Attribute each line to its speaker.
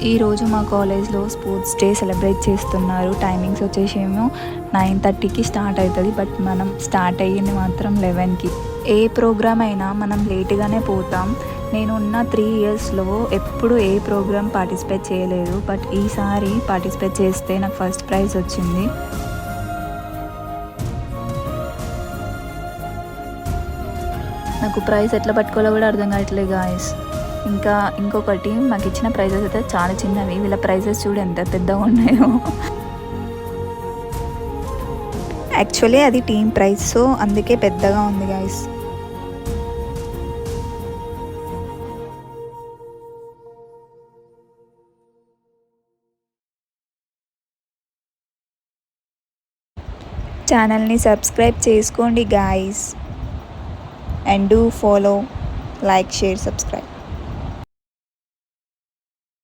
Speaker 1: ఈరోజు మా కాలేజ్లో స్పోర్ట్స్ డే సెలబ్రేట్ చేస్తున్నారు. టైమింగ్స్ వచ్చేసేమో 9:30కి స్టార్ట్ అవుతుంది, బట్ మనం స్టార్ట్ అయ్యింది మాత్రం 11కి. ఏ ప్రోగ్రామ్ అయినా మనం లేట్గానే పోతాం. నేను ఉన్న 3 ఇయర్స్లో ఎప్పుడు ఏ ప్రోగ్రామ్ పార్టిసిపేట్ చేయలేదు, బట్ ఈసారి పార్టిసిపేట్ చేస్తే నాకు ఫస్ట్ ప్రైజ్ వచ్చింది. నాకు ప్రైజ్ ఎట్లా పట్టుకోవాలో కూడా అర్థం కావట్లేదు గాయస్. ఇంకా ఇంకొకటి, మాకు ఇచ్చిన ప్రైజెస్ అయితే చాలా చిన్నవి. వీళ్ళ ప్రైజెస్ చూడు ఎంత పెద్దగా ఉన్నాయో. యాక్చువల్లీ అది టీమ్ ప్రైజ్, సో అందుకే పెద్దగా ఉంది గాయస్. ఛానల్ని సబ్స్క్రైబ్ చేసుకోండి guys, and do follow, like, share, subscribe.